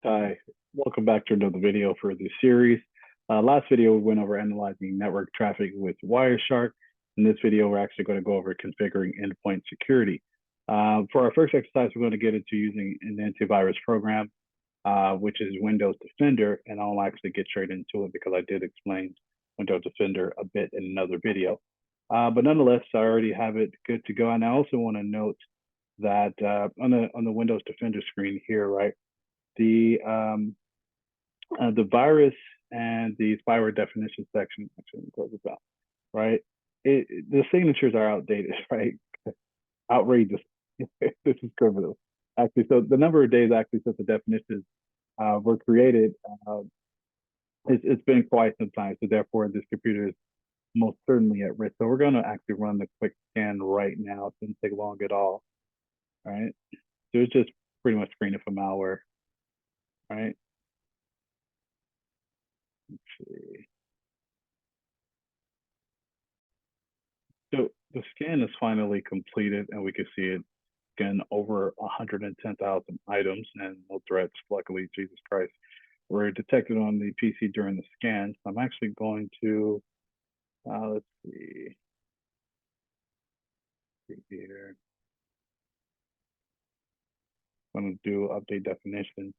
Hi, welcome back to another video for this series. Last video, we went over analyzing network traffic with Wireshark. In this video, we're actually going to go over configuring endpoint security. For our first exercise, we're going to get into using an antivirus program, which is Windows Defender, and I'll actually get straight into it because I did explain Windows Defender a bit in another video. But nonetheless, I already have it good to go. And I also want to note that on the Windows Defender screen here, right? The virus and the spyware definition section, actually, let me close this out, right? The signatures are outdated, right? Outrageous. This is criminal. Actually, so the number of days actually since the definitions were created, it's been quite some time. So therefore, this computer is most certainly at risk. So we're going to actually run the quick scan right now. It didn't take long at all, right? So it's just pretty much screening for malware, right? Let's see. So the scan is finally completed, and we can see it again over 110,000 items and no threats. Luckily, Jesus Christ, were detected on the PC during the scan. So I'm actually going to let's see here. I'm going to do update definition.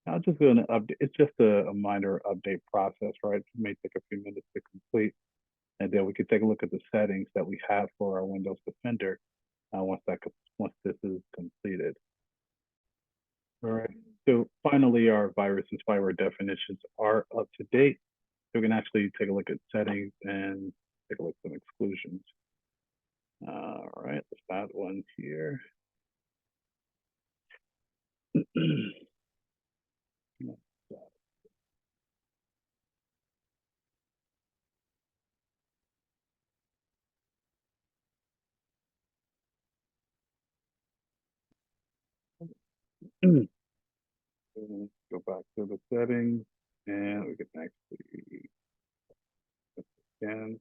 I'm just going to update. It's just a minor update process, right? It may take a few minutes to complete, and then we can take a look at the settings that we have for our Windows Defender once this is completed. All right. So finally, our virus and spyware definitions are up to date. So we can actually take a look at settings and take a look at some exclusions. All right, let's add one here. Go back to the settings and we can actually again.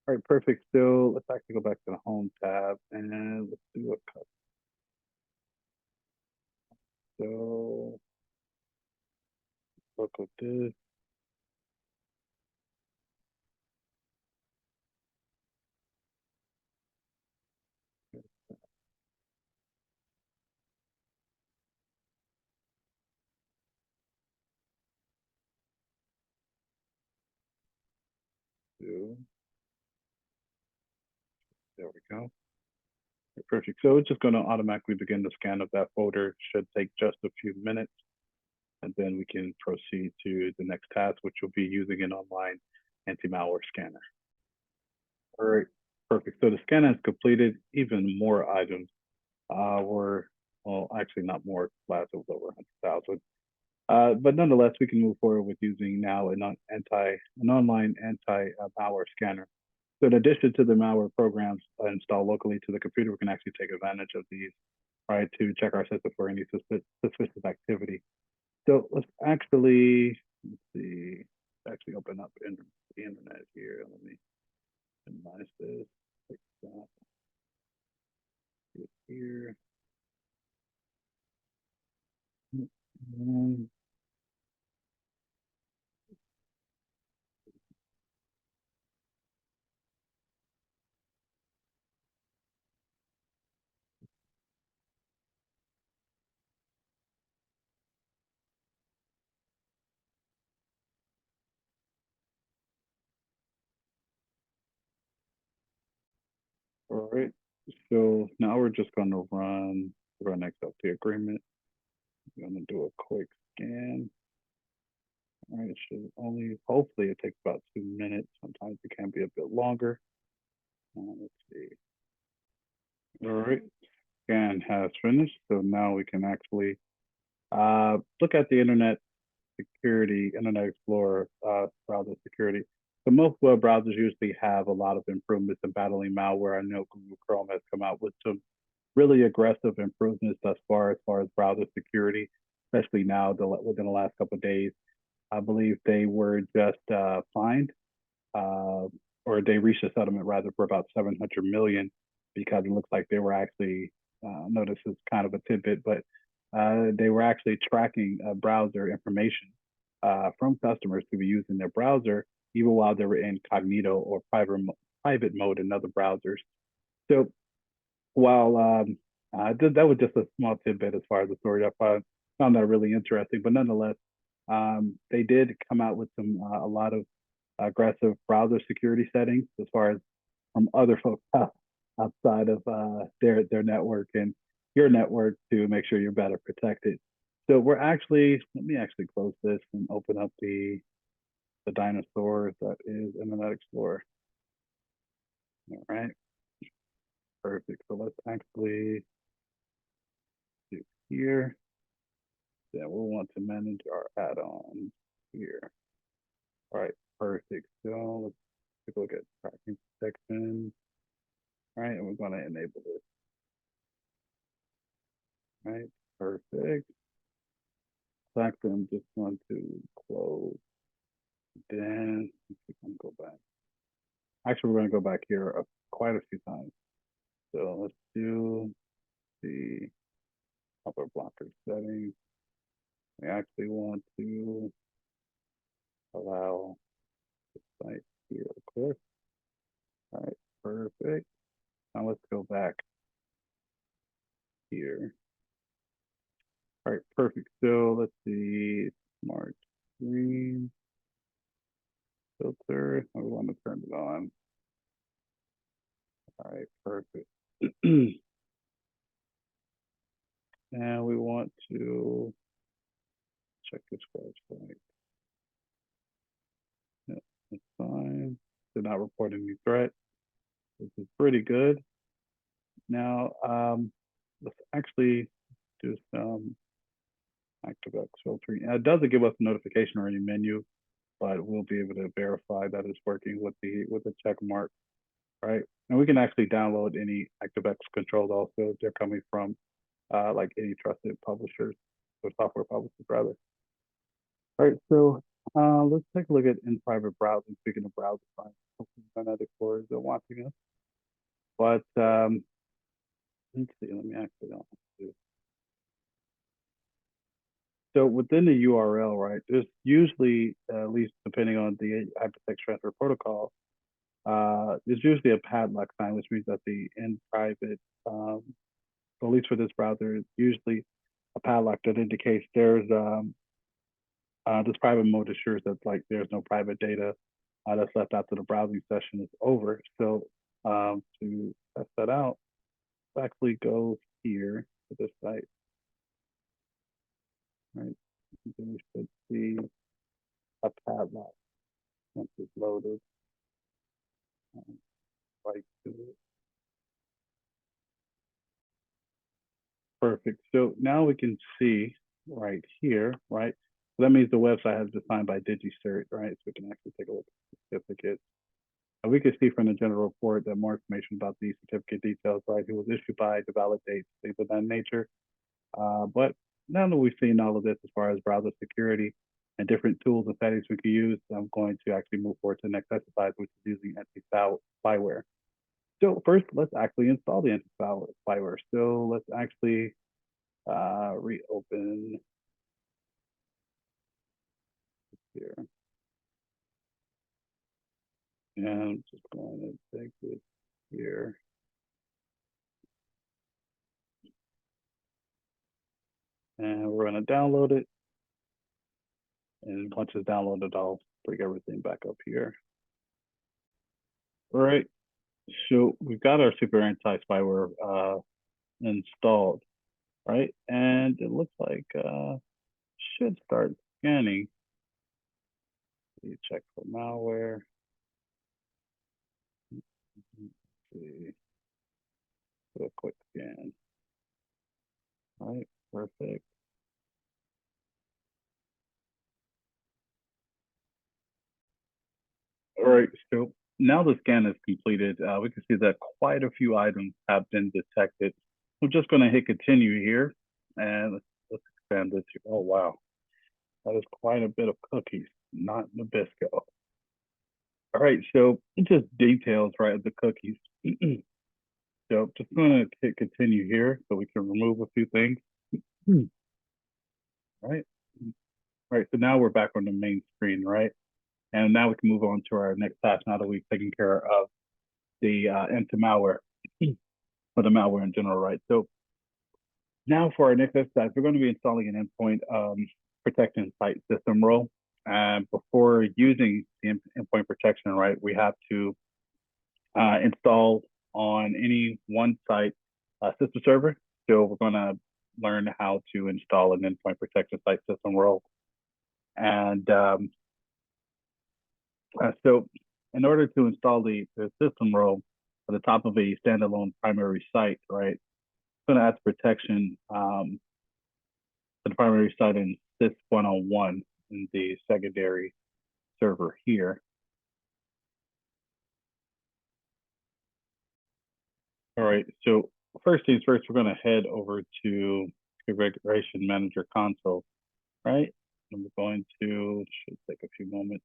All right, perfect. So let's actually go back to the home tab and let's do a cut. So look at this. There we go. Perfect. So it's just going to automatically begin the scan of that folder. Should take just a few minutes. And then we can proceed to the next task, which will be using an online anti-malware scanner. All right, perfect. So the scan has completed. Even more items were, well, actually not more, last it was over 100,000. But nonetheless, we can move forward with using now an online anti-malware scanner. So in addition to the malware programs installed locally to the computer, we can actually take advantage of these, right, to check our system for any suspicious activity. So let's let's see, actually open up the internet here. Let me minimize this, fix that here. And, all right, so now we're just going to run next up the agreement. I'm going to do a quick scan. All right, it should hopefully it takes about 2 minutes. Sometimes it can be a bit longer. Let's see. All right, scan has finished. So now we can actually look at the Internet Explorer browser security. So most web browsers usually have a lot of improvements in battling malware. I know Google Chrome has come out with some really aggressive improvements thus far as browser security, especially now within the last couple of days. I believe they were just fined, or they reached a settlement rather for about 700 million because it looks like they were actually. Notice it's kind of a tidbit, but they were actually tracking browser information from customers to be used in their browser, even while they were incognito or private mode in other browsers. So while that was just a small tidbit as far as the story, I found that really interesting. But nonetheless, they did come out with a lot of aggressive browser security settings as far as from other folks outside of their network and your network to make sure you're better protected. So let me actually close this and open up the dinosaur that is Internet Explorer. All right, perfect. So let's actually do here. Then we'll want to manage our add-ons here. All right, perfect. So let's take a look at tracking protection. All right, and we're going to enable this. All right, perfect. So actually, I'm just going to close. Then we're going to go back. Actually, we're going to go back here quite a few times. So let's do the upper blocker settings. We actually want to allow the site here, of course. All right, perfect. Now let's go back here. All right, perfect. So let's see, smart screen filter. I want to turn it on. All right, perfect. And we want to check this website. Yeah, that's fine. Did not report any threat. This is pretty good. Now, let's actually do some ActiveX filtering. It doesn't give us a notification or any menu, but we'll be able to verify that it's working with the check mark, right? And we can actually download any ActiveX controls also if they're coming from like any trusted publishers or software publishers rather. All right, so let's take a look at in private browsing. Speaking of browser, Internet Explorer is watching us, but let's see. Let me actually do. So within the URL, right, there's usually, at least depending on the hypertext transfer protocol, there's usually a padlock sign, which means that the in private, at least for this browser, it's usually a padlock that indicates there's this private mode assures that like there's no private data that's left after the browsing session is over. So to test that out, let's actually go here to this site, right? Then we should see a padlock once it's loaded. Right to it. Perfect. So now we can see right here, right? So that means the website has been signed by DigiCert, right? So we can actually take a look at the certificate. And we can see from the general report that more information about the certificate details, right? Who was issued by, the valid dates, things of that nature. But now that we've seen all of this as far as browser security and different tools and settings we can use, I'm going to actually move forward to the next exercise, which is using anti-spyware. So first, let's actually install the anti-spyware. So let's actually reopen here. And I'm just going to take this here. And we're going to download it. And once it's downloaded, I'll bring everything back up here. All right. So we've got our super anti-spyware installed, right? And it looks like should start scanning. You check for malware. See. Do a quick scan. All right, perfect. All right, so now the scan is completed. We can see that quite a few items have been detected. I'm just going to hit continue here, and let's expand this. Oh wow, that is quite a bit of cookies, not Nabisco. All right, so just details, right, of the cookies. So just going to hit continue here so we can remove a few things. right? Right, so now we're back on the main screen, right? And now we can move on to our next task now that we've taken care of the anti-malware or the malware in general, right? So now for our next exercise, we're going to be installing an endpoint protection site system role. And before using the endpoint protection, right, we have to install on any one site system server. So we're going to learn how to install an endpoint protection site system role. And so in order to install the system role at the top of a standalone primary site, right, it's going to add protection to the primary site in sys 101 in the secondary server here. All right, so first things first, we're going to head over to configuration manager console, right? And we're going to, should take a few moments,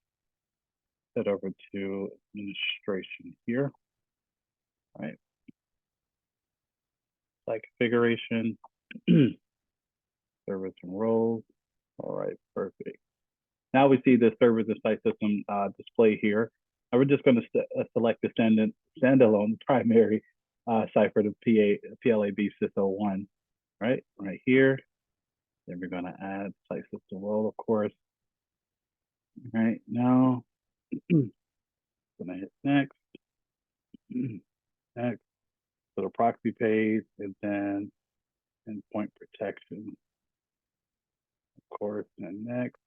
head over to administration here, right? Site configuration, service and roles. All right, perfect. Now we see the servers and site system display here. And we're just going to select the standalone primary site for the PLAB sys01, right here. Then we're going to add site system role, of course. Right now, going to hit next, next, so the proxy page, and then endpoint protection, of course, and next,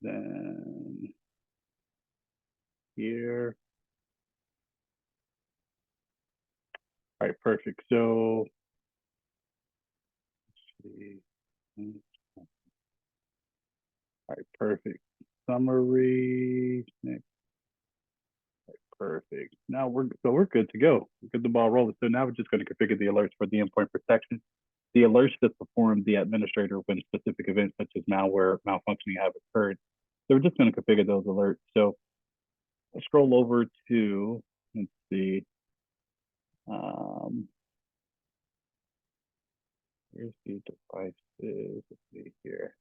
then here. All right, perfect. So let's see. All right, perfect. Summary. Next. Perfect. Now we're good to go. Get the ball rolling. So now we're just going to configure the alerts for the endpoint protection. The alerts that perform the administrator when specific events such as malware malfunctioning have occurred. So we're just going to configure those alerts. So let's scroll over to, let's see, here's the devices. Let's see here.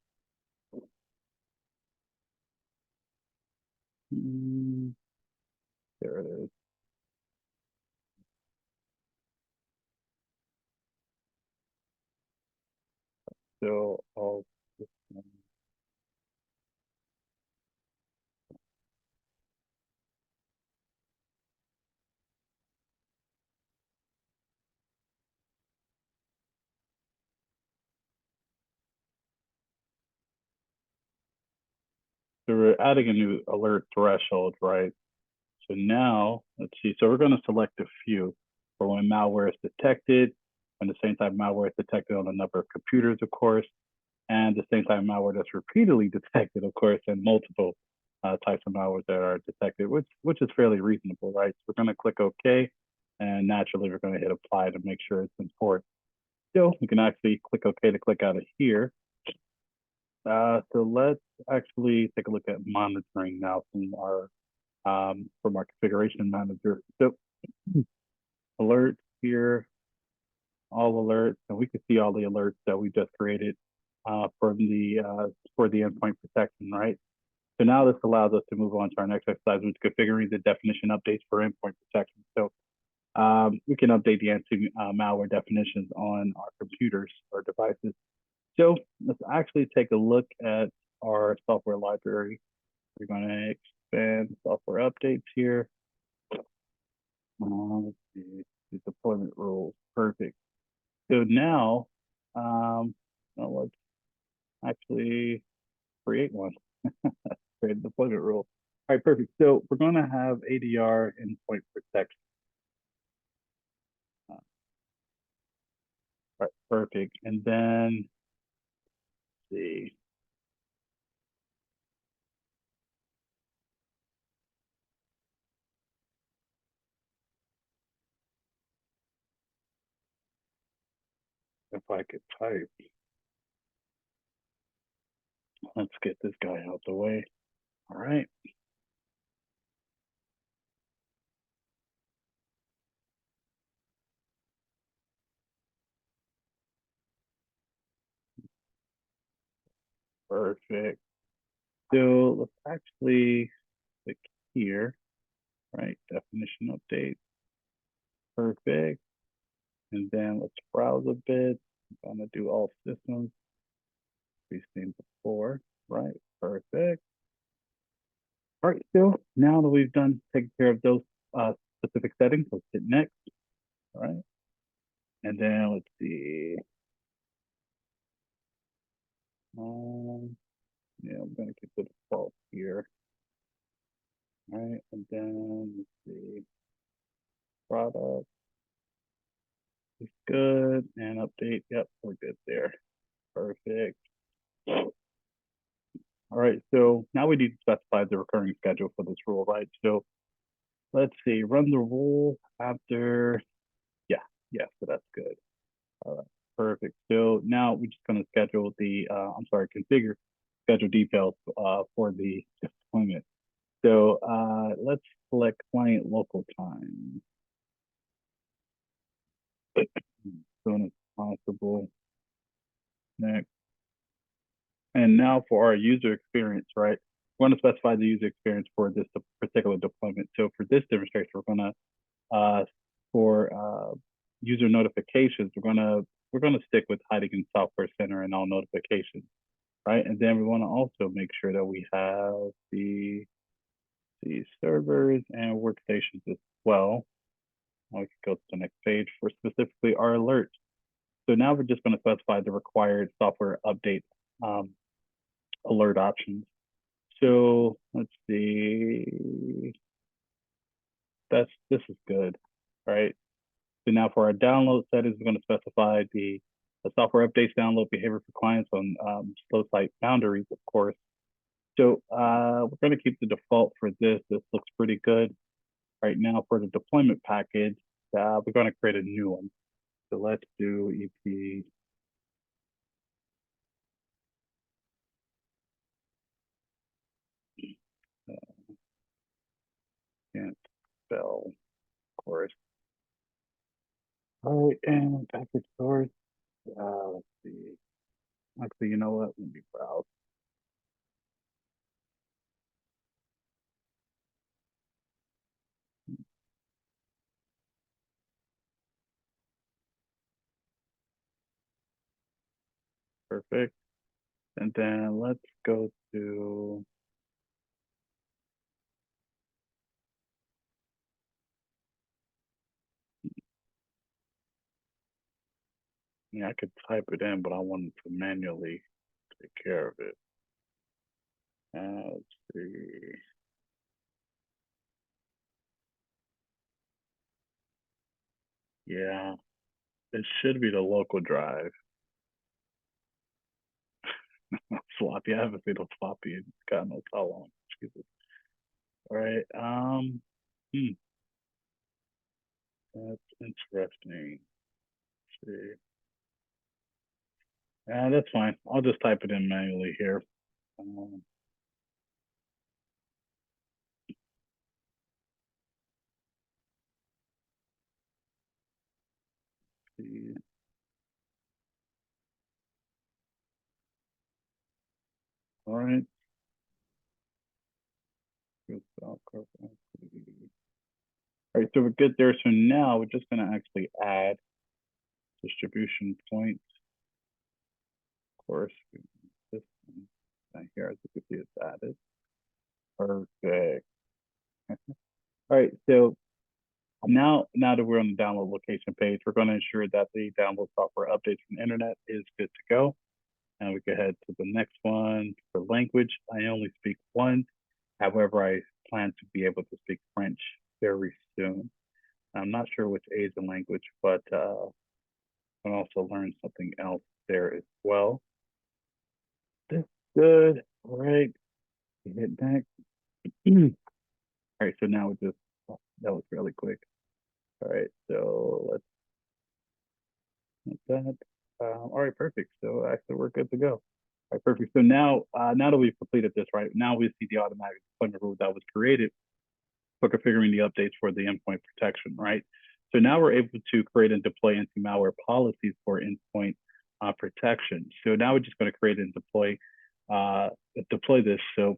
There it is. So I'll so we're adding a new alert threshold, right? So now, let's see. So we're going to select a few for when malware is detected, and the same time malware is detected on a number of computers, of course, and the same time malware that's repeatedly detected, of course, and multiple types of malware that are detected, which is fairly reasonable, right? So we're going to click OK, and naturally we're going to hit apply to make sure it's important. Still, you can actually click OK to click out of here. So let's actually take a look at monitoring now from our configuration manager. So alerts here, all alerts, and we can see all the alerts that we just created for the endpoint protection, right? So now this allows us to move on to our next exercise, which is configuring the definition updates for endpoint protection. So we can update the anti-malware definitions on our computers or devices. So let's actually take a look at our software library. We're going to expand software updates here. Let's see, the deployment rules, perfect. So now, let's actually create one. Create a deployment rule. All right, perfect. So we're going to have ADR endpoint protection. Right, perfect. And then, let's see. If I could type, let's get this guy out the way. All right. Perfect. So let's actually click here, right? Definition update. Perfect. And then let's browse a bit. I'm gonna do all systems. We've seen before, right? Perfect. All right, so now that we've done taking care of those specific settings, let's hit next, all right? And then let's see. Yeah, I'm gonna keep the default here. All right, and then let's see. Product is good, and update. Yep, we're good there. Perfect. All right, so now we need to specify the recurring schedule for this rule, right? So let's see, run the rule after, yeah, so that's good. All right, perfect. So now we're just gonna schedule the, configure schedule details for the deployment. So let's select client local time. As soon as possible. Next. And now for our user experience, right? We're going to specify the user experience for this particular deployment. So for this demonstration, we're going to, for user notifications, we're gonna stick with hiding in Software Center and all notifications, right? And then we want to also make sure that we have the servers and workstations as well. We can go to the next page for specifically our alerts. So now we're just going to specify the required software update alert options. So let's see. This is good, right? So now for our download settings, we're going to specify the software updates download behavior for clients on slow site boundaries, of course. So we're going to keep the default for this. This looks pretty good. Right now for the deployment package, we're going to create a new one. So let's do EP. Can't spell, of course. All right, and package source. Let's see. Actually, you know what? Let me browse. Perfect. And then let's go to, yeah, I could type it in, but I wanted to manually take care of it. Let's see. Yeah, it should be the local drive. Floppy. I haven't seen a floppy in God knows how long. Jesus. All right. That's interesting. Let's see. Yeah, that's fine. I'll just type it in manually here. Um, see. All right. All right, so we're good there. So now we're just going to actually add distribution points. Of course, this one here, as you can see, it's added. Perfect. All right, so now that we're on the download location page, we're going to ensure that the download software updates from the internet is good to go. And we can head to the next one. For language, I only speak one. However, I plan to be able to speak French very soon. I'm not sure which Asian language, but I can also learn something else there as well. That's good. All right. Hit next. All right. So now we just, that was really quick. All right. So let's that. All right. Perfect. So actually, we're good to go. All right. Perfect. So now that we've completed this, right now we see the automatic deployment rule that was created for configuring the updates for the endpoint protection, right? So now we're able to create and deploy anti-malware policies for endpoint protection. So now we're just going to create and deploy deploy this. So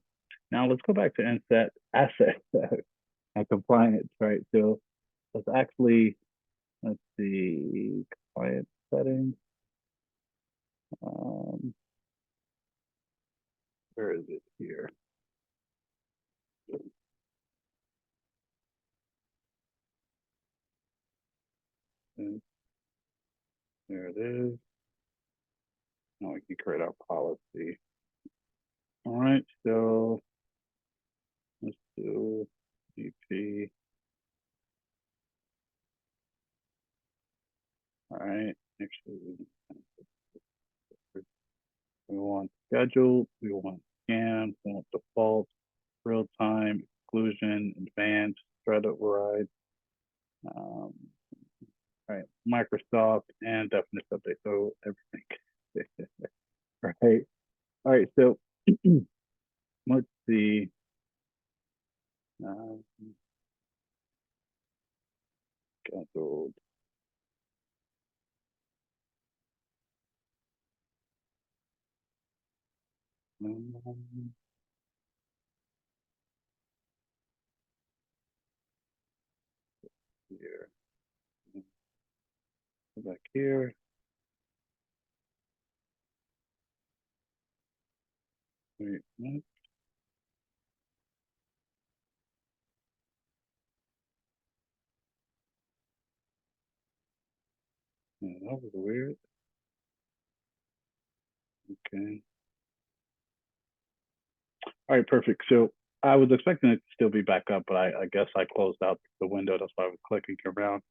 now let's go back to inset assets and compliance, right? So let's actually, let's see, compliance settings. Where is it here? And there it is. Now we can create our policy. All right, so let's do DP. All right, actually, we want schedule, we want scan, we want default, real time, exclusion, advanced, threat override, all right, Microsoft, and definition update. So everything. Right. All right. So let's see. Um, scheduled. Um, here. Go back here. Wait, what? Yeah, that was weird. Okay. All right, perfect. So I was expecting it to still be back up, but I guess I closed out the window. That's why I was clicking around.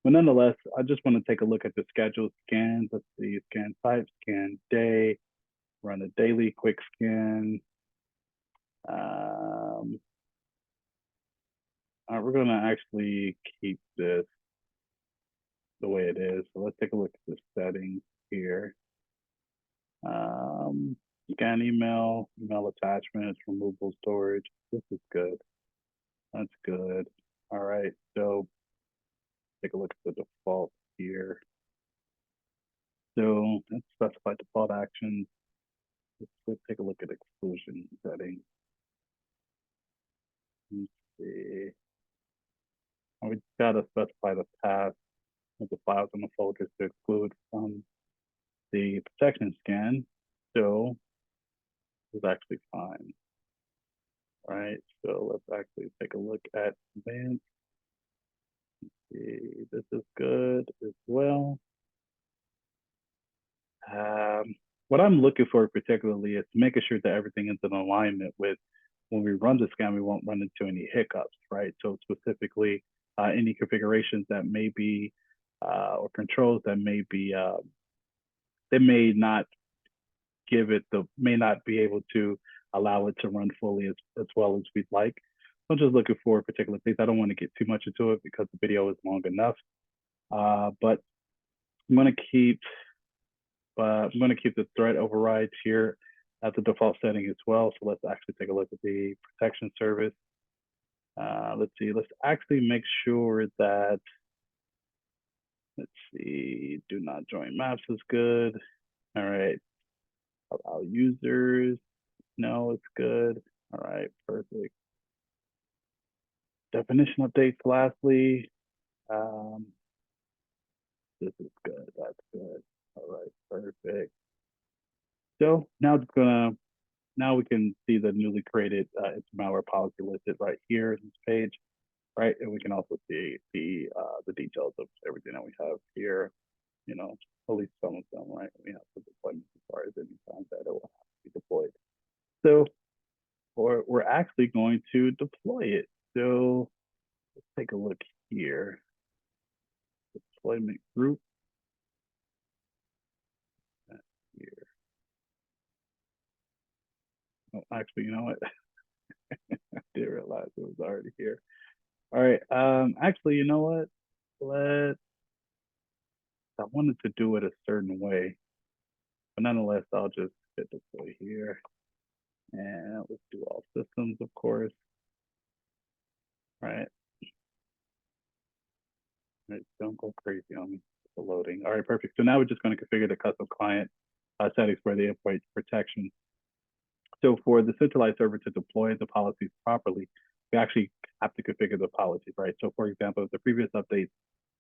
But nonetheless, I just want to take a look at the schedule scans. Let's see, scan type, scan day, run a daily quick scan. All right, we're gonna actually keep this the way it is. So let's take a look at the settings here. Um, Scan email, email attachments, removable storage. This is good. That's good. All right, so take a look at the default here. So let's specify default actions. Let's take a look at exclusion settings. Let's see. We gotta specify the path of the files and the folders to exclude from the protection scan. So it's actually fine. All right, so let's actually take a look at advanced. See, this is good as well. What I'm looking for particularly is making sure that everything is in alignment with when we run the scan, we won't run into any hiccups, right? So specifically, any configurations that may be or controls that may be they may not may not be able to allow it to run fully as well as we'd like. I'm just looking for particular things. I don't want to get too much into it because the video is long enough. But I'm going to keep the threat overrides here at the default setting as well. So let's actually take a look at the protection service. Let's see. Let's actually make sure that, let's see, do not join maps is good. All right. Allow users. No, it's good. All right, perfect. Definition updates lastly. Um, this is good. That's good. All right, perfect. So now we can see the newly created Anti-Malware policy listed right here in this page, right? And we can also see the details of everything that we have here. You know, at least some of them, right? We have the deployment as far as any time that it will have to be deployed. So, we're actually going to deploy it. So let's take a look here. Deployment group. Here. Oh, actually, you know what? I did realize it was already here. All right. Actually, you know what? I wanted to do it a certain way, but nonetheless, I'll just hit deploy here. And let's do all systems, of course. Right. Right. Don't go crazy on me for loading. All right, perfect. So now we're just going to configure the custom client settings for the endpoint protection. So for the centralized server to deploy the policies properly, we actually have to configure the policies, right? So for example, if the previous updates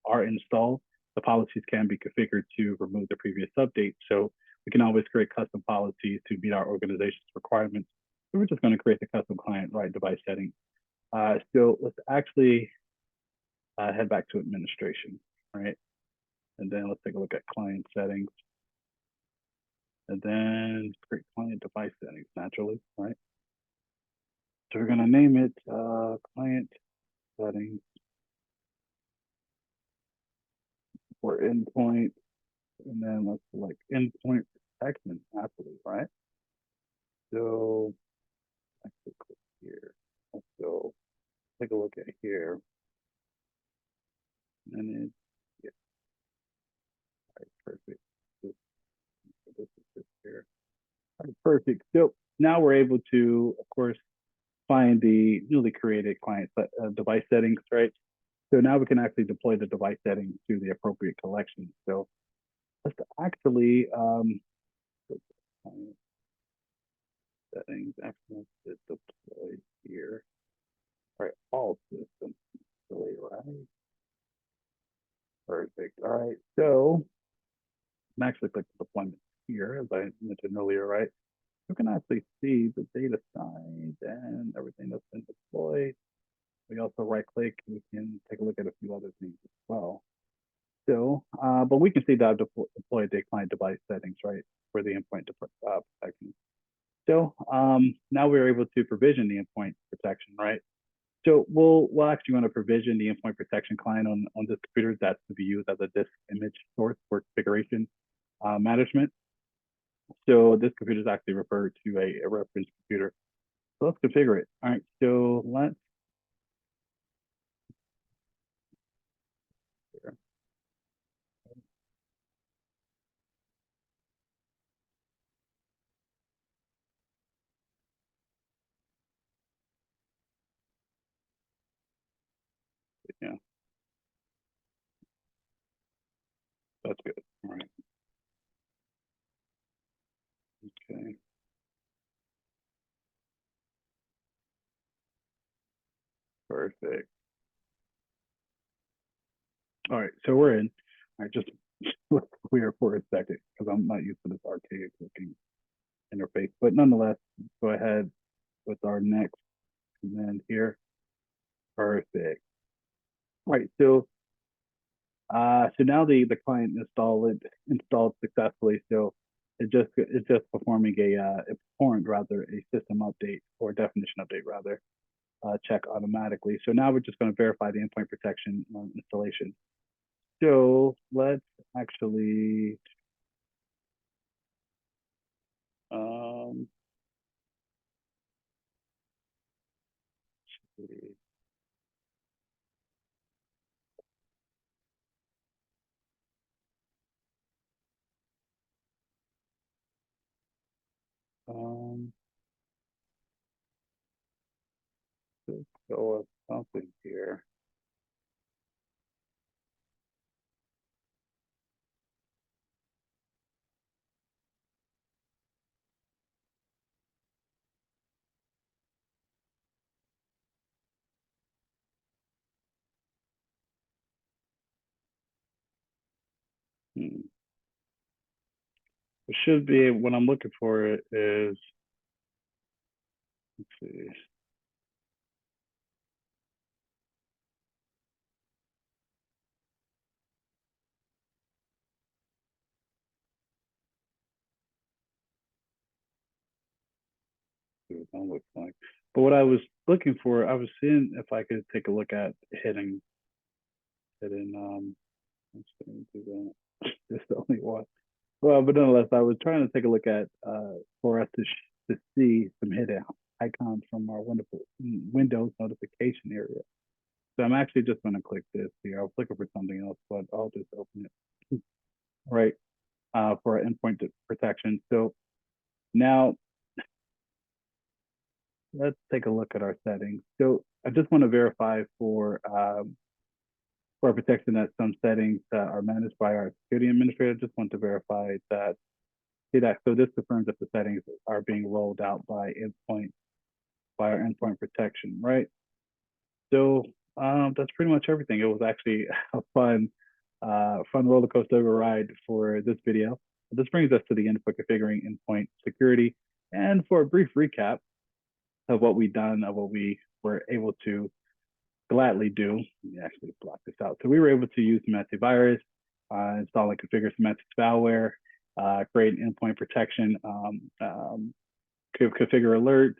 are installed, the policies can be configured to remove the previous update. So we can always create custom policies to meet our organization's requirements. So we're just going to create the custom client right device settings. So let's actually head back to administration, right? And then let's take a look at client settings. And then create client device settings naturally, right? So we're going to name it client settings for endpoint. And then let's select endpoint protection, absolutely, right? So actually click here. Let's go take a look at here. And it's, yeah, right, perfect. This is just here. All right, perfect. So now we're able to, of course, find the newly created client device settings, right? So now we can actually deploy the device settings to the appropriate collection. So let's actually settings actually deploy here. All right, all systems deploy, right? Perfect. All right, so I'm actually click deployment here, as I mentioned earlier, right? You can actually see the data size and everything that's been deployed. We also right click, we can take a look at a few other things as well. So, but we can see that I've deployed the client device settings, right, for the endpoint protection. So now we're able to provision the endpoint protection, right? So we'll actually want to provision the endpoint protection client on this computer that's to be used as a disk image source for configuration management. So this computer is actually referred to a reference computer. So let's configure it. All right, so let's, yeah, that's good. All right, okay, perfect. All right, so we're in. All right, just let's clear for a second because I'm not used to this archaic looking interface. But nonetheless, go ahead with our next command here. Perfect. All right, so now the client installed successfully. So it's just performing it performed rather a system update or definition update rather check automatically. So now we're just going to verify the endpoint protection installation. So let's actually um, um, let's go with something here. Hmm. It should be what I'm looking for is, let's see. What that looks like. But what I was looking for, I was seeing if I could take a look at hitting let's do that. There's only one. Well, but nonetheless, I was trying to take a look at for us to see some hidden icons from our Windows notification area. So I'm actually just going to click this here. I was looking for something else, but I'll just open it. Right, for our endpoint protection. So now let's take a look at our settings. So I just want to verify for our protection that some settings that are managed by our security administrator. I just want to verify that see that. So this confirms that the settings are being rolled out by our endpoint protection, right? So that's pretty much everything. It was actually a fun roller coaster ride for this video. This brings us to the end for configuring endpoint security. And for a brief recap of what we've done, of what we were able to gladly do, let me actually block this out. So we were able to use some antivirus, install and configure some anti-spyware, create endpoint protection, configure alerts,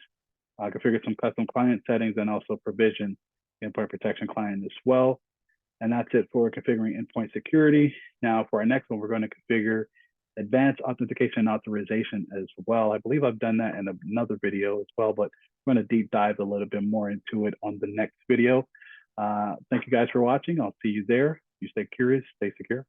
configure some custom client settings, and also provision endpoint protection client as well. And that's it for configuring endpoint security. Now for our next one, we're going to configure advanced authentication and authorization as well. I believe I've done that in another video as well, but I'm going to deep dive a little bit more into it on the next video. Thank you guys for watching. I'll see you there. You stay curious, stay secure.